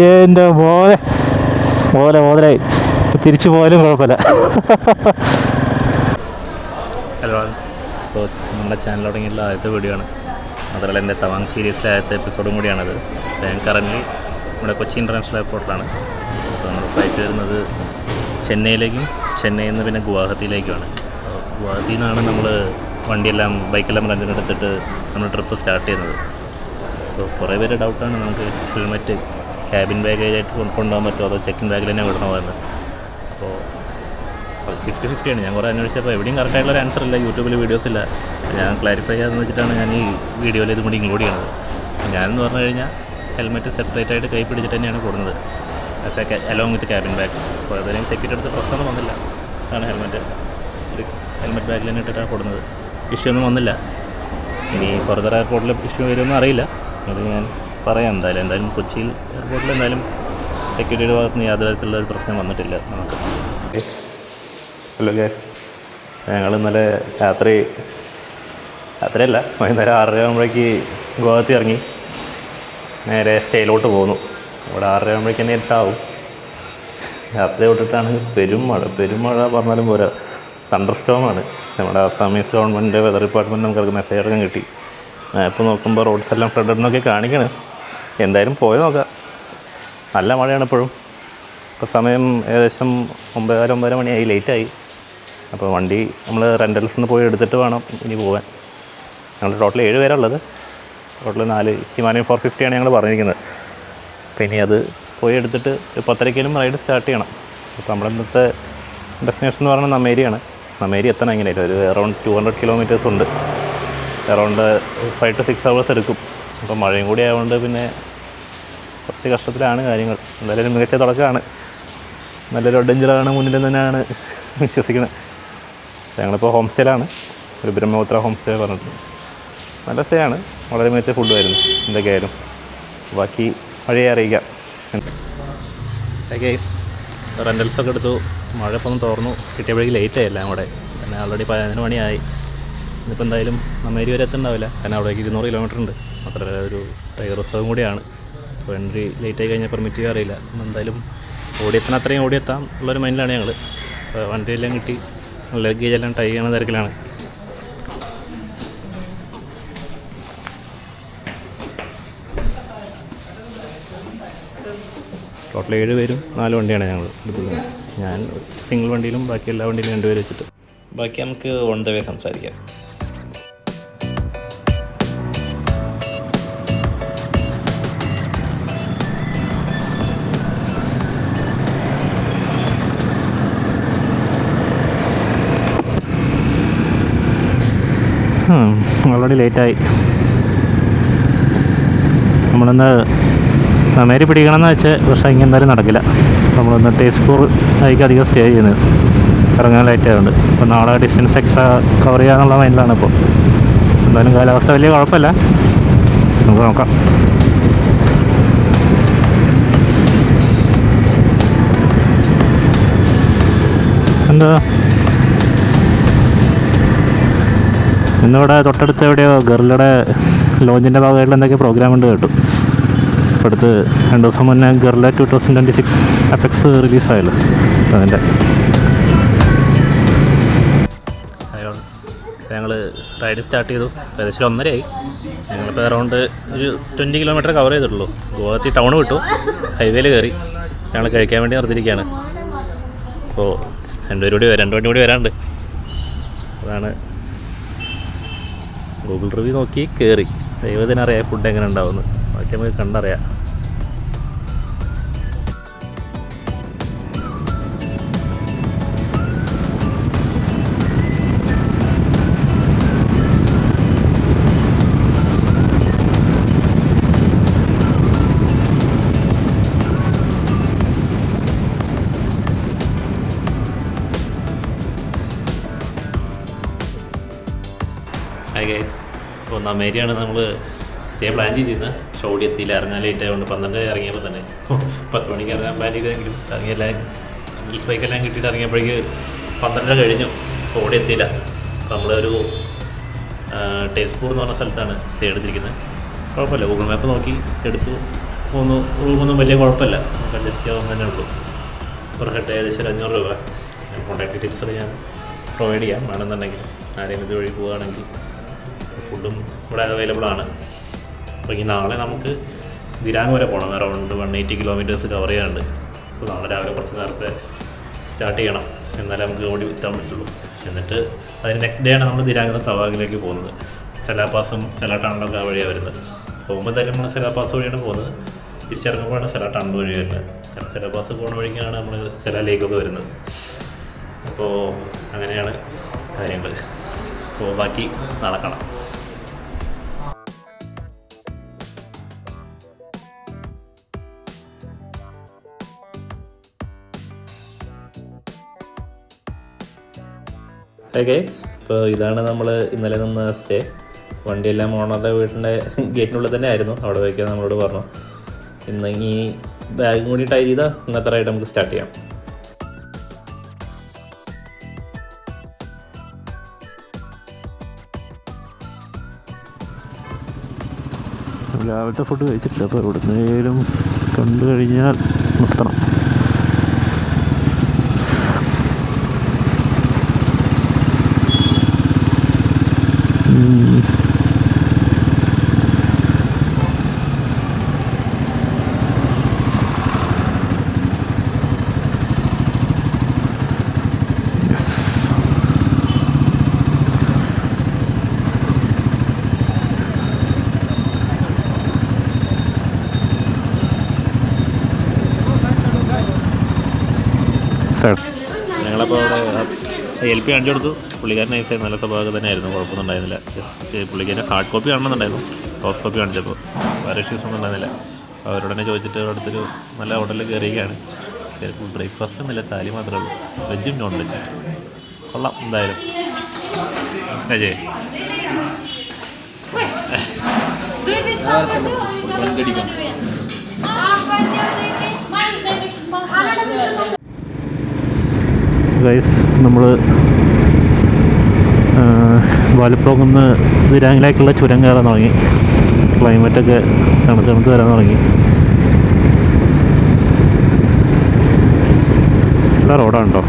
എൻ്റെ മോതലായി തിരിച്ചു പോയാലും കുഴപ്പമില്ല. ഹലോ, സോ നമ്മുടെ ചാനൽ തുടങ്ങിയിട്ടുള്ള ആദ്യത്തെ വീഡിയോ ആണ്. മാത്രമല്ല എൻ്റെ തവാങ് സീരീസിലെ ആദ്യത്തെ എപ്പിസോഡും കൂടിയാണത്. ഞാൻ കറൻ്റ് നമ്മുടെ കൊച്ചി ഇൻ്റർനാഷണൽ എയർപോർട്ടിലാണ്. അപ്പോൾ നമ്മുടെ ഫ്ലൈറ്റ് വരുന്നത് ചെന്നൈയിലേക്കും ചെന്നൈയിൽ നിന്ന് പിന്നെ ഗുവാഹത്തിയിലേക്കുമാണ്. ഗുവാഹത്തിയിൽ നിന്നാണ് നമ്മൾ ബൈക്കെല്ലാം റെൻറ്റിനെടുത്തിട്ട് നമ്മൾ ട്രിപ്പ് സ്റ്റാർട്ട് ചെയ്യുന്നത്. അപ്പോൾ കുറേ പേര് ഡൗട്ടാണ് നമുക്ക് ഹെൽമെറ്റ് ക്യാബിൻ ബാഗേജായിട്ട് കൊണ്ടുപോകാൻ പറ്റുമോ അതോ ചെക്കിൻ ബാഗിൽ തന്നെ വിടണോ എന്ന്. അപ്പോൾ 50-50ആണ്. ഞാൻ കുറേ അന്വേഷിച്ചപ്പോൾ എവിടെയും കറക്റ്റായിട്ടുള്ളൊരു ആൻസർ ഇല്ല, യൂട്യൂബിൽ വീഡിയോസ് ഇല്ല. ഞാൻ ക്ലാരിഫൈ ചെയ്യാമെന്ന് വെച്ചിട്ടാണ് ഞാൻ ഈ വീഡിയോയിൽ ഇതും കൂടി ഇൻക്ലൂഡ് ചെയ്യണത്. ഞാനെന്ന് പറഞ്ഞു കഴിഞ്ഞാൽ ഹെൽമെറ്റ് സെപ്പറേറ്റ് ആയിട്ട് കൈ പിടിച്ചിട്ട് തന്നെയാണ് കൊടുക്കുന്നത്, അലോങ് വിത്ത് ക്യാബിൻ ബാഗ്. അപ്പോൾ അതായത് സെക്യൂരിറ്റി എടുത്ത് പ്രശ്നമൊന്നും വന്നില്ല. അതാണ് ഹെൽമെറ്റ് ബാഗിൽ തന്നെ ഇട്ടിട്ടാണ് കൊടുക്കുന്നത്. ഇഷ്യൂ ഒന്നും വന്നില്ല. ഇനി ഫർദർ എയർപോർട്ടിൽ ഇഷ്യൂ വരുമെന്ന് അറിയില്ല, അത് ഞാൻ പറയാം. എന്തായാലും കൊച്ചിയിൽ എയർപോർട്ടിൽ എന്തായാലും സെക്യൂരിറ്റിയുടെ ഭാഗത്ത് നിന്ന് യാതൊരു തരത്തിലുള്ള ഒരു പ്രശ്നം വന്നിട്ടില്ല നമുക്ക്. ഹലോ ഗ്യാസ്, ഞങ്ങൾ ഇന്നലെ രാത്രിയല്ല വൈകുന്നേരം 6:30 ആകുമ്പോഴേക്ക് ഗുവാഹത്തി ഇറങ്ങി നേരെ സ്റ്റേയിലോട്ട് പോന്നു. ഇവിടെ 6:30 ആകുമ്പോഴേക്ക് തന്നെ എത്താവും. രാത്രി തൊട്ടിട്ടാണ് പെരും മഴ പറഞ്ഞാലും പോരാ, തണ്ടർ സ്റ്റോമാണ്. നമ്മുടെ അസാമീസ് ഗവൺമെൻറ് വെതർ ഡിപ്പാർട്ട്മെൻറ്റ് നമുക്ക് മെസ്സേജ് അടക്കം കിട്ടി. ഇപ്പോൾ നോക്കുമ്പോൾ റോഡ്സ് എല്ലാം ഫ്ലഡഡ് എന്നൊക്കെ കാണിക്കണം. എന്തായാലും പോയി നോക്കാം. നല്ല മഴയാണ് ഇപ്പോഴും. ഇപ്പോൾ സമയം ഏകദേശം 9-9:30 മണിയായി, ലേറ്റായി. അപ്പോൾ വണ്ടി നമ്മൾ റെൻ്റൽസിൽ നിന്ന് പോയി എടുത്തിട്ട് വേണം ഇനി പോകാൻ. ഞങ്ങൾ ടോട്ടൽ 7 പേരുള്ളത്. ടോട്ടൽ 4 ഹിമാലയൻ 450 ഞങ്ങൾ പറഞ്ഞിരിക്കുന്നത്. അപ്പോൾ ഇനി അത് പോയി എടുത്തിട്ട് 10:30 റൈഡ് സ്റ്റാർട്ട് ചെയ്യണം. അപ്പോൾ നമ്മുടെ ഇന്നത്തെ ഡെസ്റ്റിനേഷൻ എന്ന് പറയുന്നത് നമ്മേരിയാണ്. നമ്മേരി എത്തണം എങ്ങനെയായിട്ട് ഒരു അറൗണ്ട് 200 കിലോമീറ്റേഴ്സ് ഉണ്ട്. അറൗണ്ട് 5 to 6 hours എടുക്കും. അപ്പോൾ മഴയും കൂടി ആയതുകൊണ്ട് പിന്നെ കുറച്ച് കഷ്ടത്തിലാണ് കാര്യങ്ങൾ. എന്തായാലും മികച്ച തുടക്കമാണ്. നല്ലൊരു അഡ്വഞ്ചറാണ് മുന്നിൽ തന്നെയാണ് വിശ്വസിക്കുന്നത്. ഞങ്ങളിപ്പോൾ ഹോം സ്റ്റേയിലാണ്, ഒരു ബ്രഹ്മപുത്ര ഹോം സ്റ്റേ പറഞ്ഞിട്ട്. നല്ല സ്റ്റേ ആണ്, വളരെ മികച്ച ഫുഡുമായിരുന്നു എന്തൊക്കെയായാലും. ബാക്കി വഴിയെ അറിയിക്കാം. ഗൈസ്, റെൻ്റൽസൊക്കെ എടുത്തു. മഴ ഇപ്പോൾ ഒന്ന് തോർന്നു. കിട്ടിയപ്പോഴേക്ക് ലേറ്റായി എല്ലാം കൂടെ. പിന്നെ ഓൾറെഡി 11 മണിയായി. ഇന്നിപ്പോൾ എന്തായാലും നമ്മേരി വരെ എത്തുന്നുണ്ടാവില്ല, കാരണം അവിടേക്ക് 200 കിലോമീറ്റർ ഉണ്ട്. മാത്രമല്ല ഒരു ടൈഗർ റിസർവും കൂടിയാണ്. അപ്പോൾ എൻട്രി ലേറ്റായി കഴിഞ്ഞാൽ പെർമിറ്റ് ചെയ്യാൻ അറിയില്ല. എന്തായാലും അത്രയും ഓടിയെത്താം ഉള്ളൊരു മൈൻഡിലാണ് ഞങ്ങൾ. വണ്ടിയെല്ലാം കിട്ടി, ലഗേജെല്ലാം ടൈ ചെയ്യണ തിരക്കിലാണ്. ടോട്ടൽ 7 പേരും 4 വണ്ടിയാണ് ഞങ്ങൾ എടുത്തത്. ഞാൻ സിംഗിൾ വണ്ടിയിലും ബാക്കി എല്ലാ വണ്ടിയിലും 2 പേര് വെച്ചിട്ട്. ബാക്കി നമുക്ക് ഓൺ ദ വേ സംസാരിക്കാം. ഓൾറെഡി ലേറ്റായി. നമ്മളിന്ന് നമ്മേരി പിടിക്കണമെന്ന് വെച്ചാൽ, പക്ഷേ ഇങ്ങനെ എന്തായാലും നടക്കില്ല. നമ്മളിന്ന് തേസ്പൂർ ആയിരിക്കും അധികം സ്റ്റേ ചെയ്യുന്നത്, ഇറങ്ങാൻ ലേറ്റ് ആയതുകൊണ്ട്. അപ്പോൾ നാളെ ഡിസ്റ്റൻസ് എക്സ്ട്രാ കവർ ചെയ്യാന്നുള്ള മൈൻഡിലാണ് ഇപ്പോൾ. എന്തായാലും കാലാവസ്ഥ വലിയ കുഴപ്പമില്ല, നമുക്ക് നോക്കാം. എന്താ ഇന്നിവിടെ തൊട്ടടുത്ത് എവിടെയോ ഗർലയുടെ ലോഞ്ചിൻ്റെ ഭാഗമായിട്ടുള്ള എന്തൊക്കെ പ്രോഗ്രാം ഉണ്ട് കേട്ടു. ഇപ്പോൾ അടുത്ത് 2 ദിവസം മുന്നേ ഗർല 2026 എഫക്സ് റിലീസായല്ലോ അതിൻ്റെ. ഞങ്ങൾ റൈഡ് സ്റ്റാർട്ട് ചെയ്തു. ഏകദേശം 1:30 ഞങ്ങളിപ്പോൾ അറൗണ്ട് ഒരു 20 കിലോമീറ്റർ കവർ ചെയ്തിട്ടുള്ളൂ. ഗുവാഹത്തി ടൗൺ വിട്ടു, ഹൈവേയിൽ കയറി. ഞങ്ങൾ കഴിക്കാൻ വേണ്ടി നിർത്തിയിരിക്കുകയാണ്. അപ്പോൾ 2 വണ്ടി കൂടി വരാനുണ്ട്. അതാണ് ഗൂഗിൾ റിവ്യൂ നോക്കി കയറി. ദൈവത്തിനറിയാം ഫുഡ് എങ്ങനെ ഉണ്ടാവുമെന്ന്, ബാക്കി നമുക്ക് കണ്ടറിയാം. ഹായ് ഗൈസ്, ഇപ്പോൾ നമ്മേരിയാണ് നമ്മൾ സ്റ്റേ പ്ലാൻ ചെയ്തിരുന്നത്. പക്ഷെ ഓടി എത്തിയില്ല, ഇറങ്ങാൻ ലേറ്റ് ആയതുകൊണ്ട് 12 ഇറങ്ങിയപ്പോൾ തന്നെ 10 മണിക്ക് ഇറങ്ങാൻ പ്ലാൻ ചെയ്തെങ്കിലും ഇറങ്ങിയെല്ലാം ഹിൽസ് ബൈക്കെല്ലാം കിട്ടിയിട്ട് ഇറങ്ങിയപ്പോഴേക്ക് 12 കഴിഞ്ഞു. അപ്പോൾ ഓടി എത്തിയില്ല. അപ്പോൾ നമ്മളൊരു തേസ്പൂർ എന്ന് പറഞ്ഞ സ്ഥലത്താണ് സ്റ്റേ എടുത്തിരിക്കുന്നത്. കുഴപ്പമില്ല, ഗൂഗിൾ മാപ്പ് നോക്കി എടുത്തു. റൂമൊന്നും വലിയ കുഴപ്പമില്ല, നമുക്ക് അഡ്ജസ്റ്റ് ചെയ്യാവുന്ന തന്നെ ഉള്ളൂ. പെർ ഹെഡ് ഏകദേശം ഒരു 500 രൂപ. കോൺടാക്ട് ഡീറ്റെയിൽസ് ഞാൻ പ്രൊവൈഡ് ചെയ്യാം. വേണമെന്നുണ്ടെങ്കിൽ ആരെങ്കിലും ഇതുവഴി പോവുകയാണെങ്കിൽ ഫുഡും ഇവിടെ അവൈലബിൾ ആണ്. അപ്പോൾ ഈ നാളെ നമുക്ക് ദിരാങ് വരെ പോകണം. അറൗണ്ട് 180 കിലോമീറ്റേഴ്സ് കവർ ചെയ്യാനുണ്ട്. അപ്പോൾ നാളെ രാവിലെ കുറച്ച് നേരത്തെ സ്റ്റാർട്ട് ചെയ്യണം, എന്നാലേ നമുക്ക് ഓടി എത്താൻ പറ്റുള്ളൂ. എന്നിട്ട് അതിന് നെക്സ്റ്റ് ഡേ ആണ് നമ്മൾ ദിരാങ്ങിൽ തവാങ്ങിലേക്ക് പോകുന്നത്. സെലാപാസും സെലാട്ടാണലൊക്കെ ആ വഴിയാണ് വരുന്നത്. പോകുമ്പോൾ എന്തായാലും നമ്മൾ സെലാപാസ് വഴിയാണ് പോകുന്നത്. തിരിച്ചിറങ്ങുമ്പോഴാണ് സെലാട്ടാണൽ വഴി വരുന്നത്. കാരണം സെലാപാസ് പോകുന്ന വഴിക്കാണ് നമ്മൾ സെലാലേക്കൊക്കെ വരുന്നത്. അപ്പോൾ അങ്ങനെയാണ് കാര്യങ്ങൾ. അപ്പോൾ ബാക്കി നാളെ കാണാം. ഗൈസ്, ഇപ്പോൾ ഇതാണ് നമ്മൾ ഇന്നലെ നിന്ന സ്റ്റേ. വണ്ടിയെല്ലാം ഓണറുടെ വീട്ടിൻ്റെ ഗേറ്റിനുള്ളിൽ തന്നെ ആയിരുന്നു. അവിടെ വയ്ക്കാൻ നമ്മളോട് പറഞ്ഞു. ഇന്ന് ഈ ബാഗും കൂടി ടൈ ചെയ്താൽ ഇന്നത്തെ റൈഡ് നമുക്ക് സ്റ്റാർട്ട് ചെയ്യാം. രാവിലത്തെ ഫുഡ് കഴിച്ചിട്ടില്ല. അപ്പോൾ എവിടുന്നേലും കണ്ടു കഴിഞ്ഞാൽ നിർത്തണം. ഞങ്ങളപ്പോൾ അവിടെ LP കാണിച്ചു കൊടുത്തു. പുള്ളിക്കാരൻ നൈസായി നല്ല സ്വഭാവം തന്നെയായിരുന്നു, കുഴപ്പമൊന്നും ഉണ്ടായിരുന്നില്ല. ജസ്റ്റ് പുള്ളിക്കാരൻ്റെ ഹാർഡ് കോപ്പി കാണുന്നുണ്ടായിരുന്നു, സോഫ്റ്റ് കോപ്പി കാണിച്ചപ്പോൾ വേറെ ഇഷ്യൂസ് ഒന്നും ഉണ്ടായിരുന്നില്ല. അവരോട് തന്നെ ചോദിച്ചിട്ട് അടുത്തൊരു നല്ല ഹോട്ടലിൽ കയറിയൊക്കെയാണ്. ബ്രേക്ക്ഫാസ്റ്റ് ഒന്നുമില്ല, താലി മാത്രമേ ഉള്ളൂ, വെജും നോൺ വെജും. കൊള്ളാം എന്തായാലും. അജയ് ഗൈസ്, നമ്മൾ വാലപ്രോങ്ങിന്ന് ദിരാങ്ങിലേക്കുള്ള ചുരം കയറാൻ തുടങ്ങി. ക്ലൈമറ്റൊക്കെ തണുത്ത് വരാൻ തുടങ്ങി. നല്ല റോഡാണ് കേട്ടോ,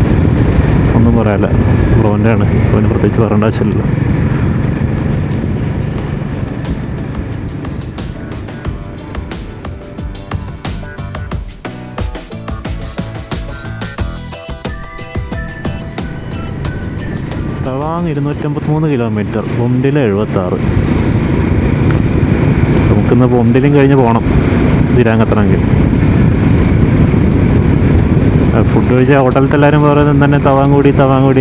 ഒന്നും പറയാനില്ല. ബ്രോൻ്റെ ആണ്, അവന് പ്രത്യേകിച്ച് പറയേണ്ട ആവശ്യമില്ലല്ലോ. തവാങ് 253 കിലോമീറ്റർ, ബൊംഡില 76. നമുക്കിന്ന് ബൊംഡിലും കഴിഞ്ഞ് പോകണം ദിരാങ് എത്തണമെങ്കിൽ. ഫുഡ് കഴിച്ച ഹോട്ടലത്തെ എല്ലാവരും പറയുന്നത് തന്നെ തവാങ്കൂടി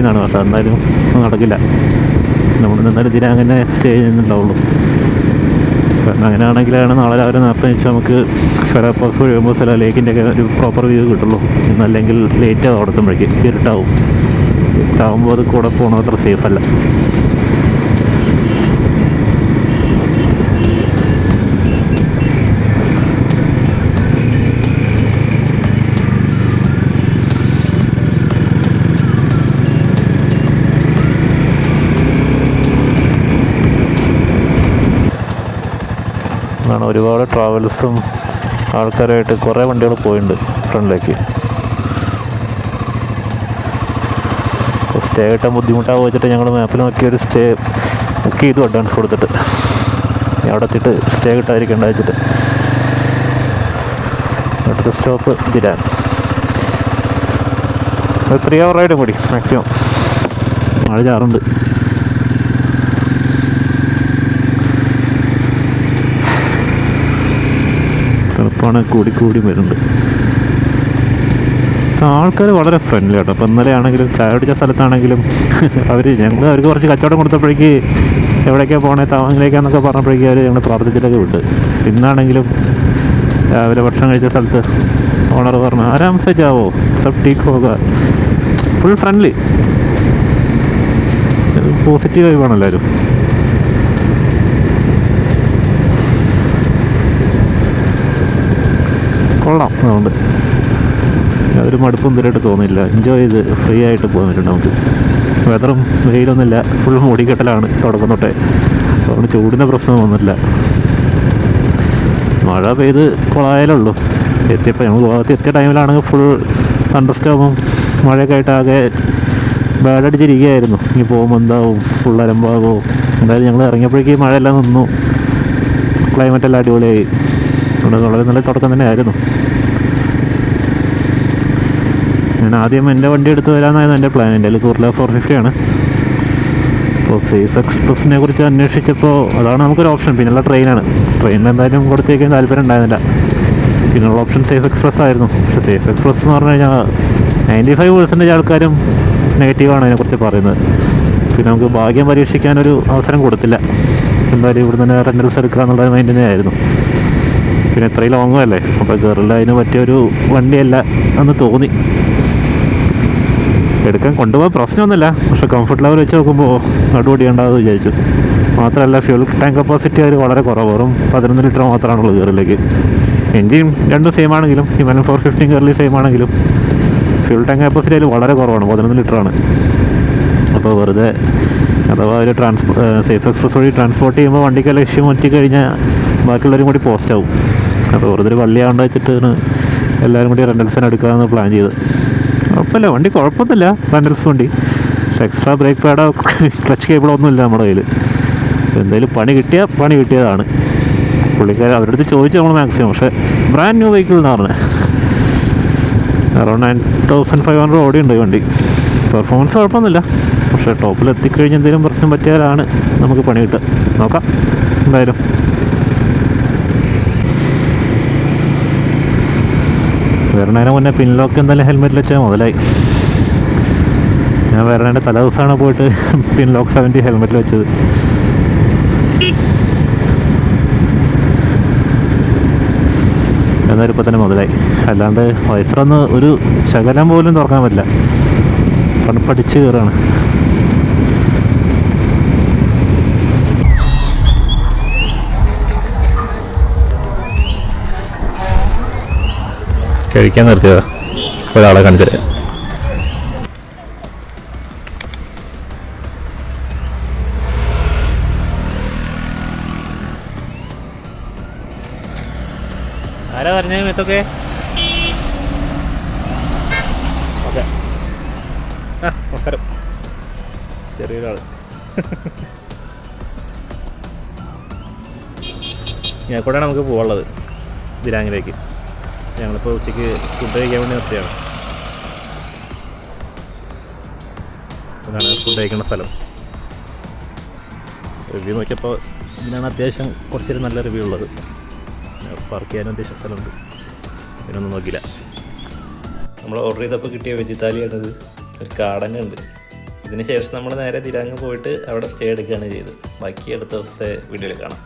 എന്നാണ്. പക്ഷേ എന്തായാലും ഒന്നും നടക്കില്ല. നമ്മൾ എന്തായാലും ദിരാങ്ങിനെ സ്റ്റേ ചെയ്യുന്നുണ്ടാവുള്ളൂ. കാരണം അങ്ങനെയാണെങ്കിലാണ് നാളെ രാവിലെ നേരത്തെ വെച്ചാൽ നമുക്ക് സെലാപാസ് വഴി വരുമ്പോൾ സെലാ ലേക്കിൻ്റെ ഒക്കെ ഒരു പ്രോപ്പർ വ്യൂ കിട്ടുള്ളൂ. എന്നല്ലെങ്കിൽ ലേറ്റ് ആവും, അവിടത്തുമ്പോഴേക്ക് ഇരുട്ടാവും. ഇരുട്ടാവുമ്പോൾ അത് കൂടെ പോകണത് അത്ര സേഫല്ല. ഒരുപാട് ട്രാവൽസും ആൾക്കാരായിട്ട് കുറേ വണ്ടികൾ പോയിട്ടുണ്ട് ഫ്രണ്ടിലേക്ക്. സ്റ്റേ കിട്ടാൻ ബുദ്ധിമുട്ടാകും വെച്ചിട്ട് ഞങ്ങൾ മാപ്പിൽ നോക്കിയൊരു സ്റ്റേ ബുക്ക് ചെയ്തു, അഡ്വാൻസ് കൊടുത്തിട്ട്. അവിടെ എത്തിയിട്ട് സ്റ്റേ കിട്ടാതിരിക്കേണ്ട വെച്ചിട്ട്. അടുത്ത സ്റ്റോപ്പ് ദിരാങ്. 3 hour റൈഡ് കൂടി മാക്സിമം. മഴ ചാറുണ്ട്. തണുപ്പാണ് കൂടി വരുന്നുണ്ട്. ആൾക്കാർ വളരെ ഫ്രണ്ട്ലി കേട്ടോ. അപ്പോൾ ഇന്നലെ ആണെങ്കിലും ചായ കുടിച്ച സ്ഥലത്താണെങ്കിലും അവർക്ക് കുറച്ച് കച്ചവടം കൊടുത്തപ്പോഴേക്ക് എവിടേക്കാണ് പോകണേ തവാങ്ങിലേക്കാന്നൊക്കെ പറഞ്ഞപ്പോഴേക്കും അവർ ഞങ്ങൾ പ്രാർത്ഥിച്ചിട്ടൊക്കെ വിട്ട്. ഇന്നാണെങ്കിലും രാവിലെ ഭക്ഷണം കഴിച്ച സ്ഥലത്ത് ഓണർ പറഞ്ഞു ആരാം സെ ജാവോ സബ് ടീക്ക് ഹോഗ. ഫുൾ ഫ്രണ്ട്ലി, പോസിറ്റീവ് വൈബാണ് എല്ലാവരും. കൊള്ളാം. അതുകൊണ്ട് യാതൊരു മടുപ്പും ഇതുവരെയായിട്ട് തോന്നിയില്ല. എൻജോയ് ചെയ്ത് ഫ്രീ ആയിട്ട് പോകാൻ പറ്റും നമുക്ക്. വെതറും വെയിലൊന്നുമില്ല, ഫുൾ മൂടിക്കെട്ടലാണ് തുടക്കം തൊട്ടേ. അതുകൊണ്ട് ചൂടിൻ്റെ പ്രശ്നം വന്നിട്ടില്ല. മഴ പെയ്ത് കൊളായാലുള്ളൂ. എത്തിയപ്പോൾ ഞങ്ങൾ ഗോവത്ത് എത്തിയ ടൈമിലാണെങ്കിൽ ഫുൾ തണ്ടർസ്റ്റോമും മഴയൊക്കെ ആയിട്ട് ആകെ ബാഡടിച്ചിരിക്കുകയായിരുന്നു. ഇനി പോകുമ്പോൾ എന്താവും, ഫുൾ അലമ്പാകുമോ. എന്തായാലും ഞങ്ങൾ ഇറങ്ങിയപ്പോഴേക്കും മഴയെല്ലാം നിന്നു, ക്ലൈമറ്റെല്ലാം അടിപൊളിയായി. അവിടെ വളരെ നല്ല തുടക്കം തന്നെ ആയിരുന്നു. ഞാൻ ആദ്യം എൻ്റെ വണ്ടി എടുത്ത് വരാമെന്നായിരുന്നു എൻ്റെ പ്ലാൻ. എൻ്റെ കയ്യിൽ കുർല 450 ആണ്. അപ്പോൾ സേഫ് എക്സ്പ്രസിനെ കുറിച്ച് അന്വേഷിച്ചപ്പോൾ അതാണ് നമുക്കൊരു ഓപ്ഷൻ. പിന്നെയുള്ള ട്രെയിനാണ്. ട്രെയിനിൽ എന്തായാലും കൊടുത്തേക്കാൻ താല്പര്യം ഉണ്ടായിരുന്നില്ല. പിന്നെയുള്ള ഓപ്ഷൻ സേഫ് എക്സ്പ്രസ് ആയിരുന്നു. പക്ഷേ സേഫ് എക്സ്പ്രസ് എന്ന് പറഞ്ഞു കഴിഞ്ഞാൽ 95% ആൾക്കാരും നെഗറ്റീവാണ് അതിനെക്കുറിച്ച് പറയുന്നത്. പിന്നെ നമുക്ക് ഭാഗ്യം പരീക്ഷിക്കാനൊരു അവസരം കൊടുത്തില്ല. എന്തായാലും ഇവിടെ തന്നെ റെൻ്റൽസ് എടുക്കുക എന്നുള്ള മൈൻഡ് തന്നെയായിരുന്നു. പിന്നെ ഇത്രയും ലോങ്ങും അല്ലേ, അപ്പോൾ കയറില്ല അതിന് പറ്റിയൊരു വണ്ടിയല്ല എന്ന് തോന്നി. എടുക്കാൻ കൊണ്ടുപോകാൻ പ്രശ്നമൊന്നുമില്ല, പക്ഷേ കംഫർട്ട് ലെവൽ വെച്ച് നോക്കുമ്പോൾ അടിപൊളിയുണ്ടാകുമെന്ന് വിചാരിച്ചു. മാത്രമല്ല ഫ്യൂൽ ടാങ്ക് കപ്പാസിറ്റി അവർ വളരെ കുറവ്, വെറും 11 ലിറ്റർ മാത്രമാണുള്ളത് കയറിലേക്ക്. എൻജിൻ രണ്ടും സെയിം ആണെങ്കിലും, ഹിമാലയൻ 450 കയറിൽ സെയിം ആണെങ്കിലും ഫ്യൂൽ ടാങ്ക് കപ്പാസിറ്റി അതിൽ വളരെ കുറവാണ്, 11 ലിറ്ററാണ്. അപ്പോൾ വെറുതെ അഥവാ ഒരു സേഫ് എക്സ്പ്രസ് വഴി ട്രാൻസ്പോർട്ട് ചെയ്യുമ്പോൾ വണ്ടിക്ക് ലക്ഷ്യം മാറ്റി കഴിഞ്ഞാൽ ബാക്കിയുള്ളവരും കൂടി പോസ്റ്റ് ആവും. അപ്പോൾ വെറുതെ ഒരു വള്ളിയാണ്ട് വെച്ചിട്ടാണ് എല്ലാവരും കൂടി റെൻ്റൽസിന് എടുക്കാമെന്ന് പ്ലാൻ ചെയ്ത്. കുഴപ്പമില്ല, വണ്ടി കുഴപ്പമൊന്നുമില്ല, റെൻ്റൽസ് വണ്ടി. പക്ഷേ എക്സ്ട്രാ ബ്രേക്ക് പാഡോ ക്ലച്ച് കേബിളോ ഒന്നുമില്ല നമ്മുടെ കയ്യിൽ. എന്തായാലും പണി കിട്ടിയതാണ്. പുള്ളിക്കാർ അവരുടെ അടുത്ത് ചോദിച്ചു നമ്മൾ മാക്സിമം. പക്ഷേ ബ്രാൻഡ് ന്യൂ വെഹിക്കിൾ എന്ന് പറഞ്ഞത് അറൗണ്ട് 9500 ഓടിയുണ്ട് ഈ വണ്ടി. പെർഫോമൻസ് കുഴപ്പമൊന്നുമില്ല, പക്ഷേ ടോപ്പിൽ എത്തിക്കഴിഞ്ഞ് എന്തെങ്കിലും പ്രശ്നം പറ്റിയാലാണ് നമുക്ക് പണി കിട്ടുക. നോക്കാം എന്തായാലും. വരണേനെ മുന്നേ പിൻലോക്ക് എന്തായാലും ഹെൽമെറ്റിൽ വെച്ചാൽ മുതലായി. ഞാൻ വരണേൻ്റെ തലേ ദിവസമാണ് പോയിട്ട് പിൻലോക്ക് 70 ഹെൽമെറ്റിൽ വെച്ചത്. എന്നാലും ഇപ്പം തന്നെ മുതലായി. അല്ലാണ്ട് വൈസറൊന്ന് ഒരു ശകലം പോലും തുറക്കാൻ പറ്റില്ല, പഠിച്ച് കയറാണ്. കഴിക്കാൻ നിർത്തിയതാ, ഒരാളെ കാണിച്ചു. ആരാ പറഞ്ഞ മെത്തൊക്കെ? ഓക്കെ, ആ നമസ്കാരം. ചെറിയൊരാൾ. ഞാൻ കൂടെയാണ് നമുക്ക് പോകാനുള്ളത്, ദിരാങ്ങിലേക്ക്. ഞങ്ങളിപ്പോൾ ഉച്ചയ്ക്ക് ഫുഡ് കഴിക്കാൻ വേണ്ടി നിർത്തിയാണ്. ഇതാണ് ഫുഡ് കഴിക്കുന്ന സ്ഥലം. റിവ്യൂ നോക്കിയപ്പോൾ ഇതിനാണ് അത്യാവശ്യം കുറച്ചൊരു നല്ല റിവ്യൂ ഉള്ളത്. പാർക്ക് ചെയ്യാനും അത്യാവശ്യം സ്ഥലമുണ്ട്. ഇതിനൊന്നും നോക്കിയില്ല. നമ്മൾ ഓർഡർ ചെയ്തപ്പോൾ കിട്ടിയ വെജ് താലിയാണത്. ഒരു കാടന്നെ ഉണ്ട്. ഇതിന് ശേഷം നമ്മൾ നേരെ ദിരാങ്ങ് പോയിട്ട് അവിടെ സ്റ്റേ എടുക്കുകയാണ് ചെയ്തത്. ബാക്കി അടുത്ത ദിവസത്തെ വീഡിയോയിൽ കാണാം.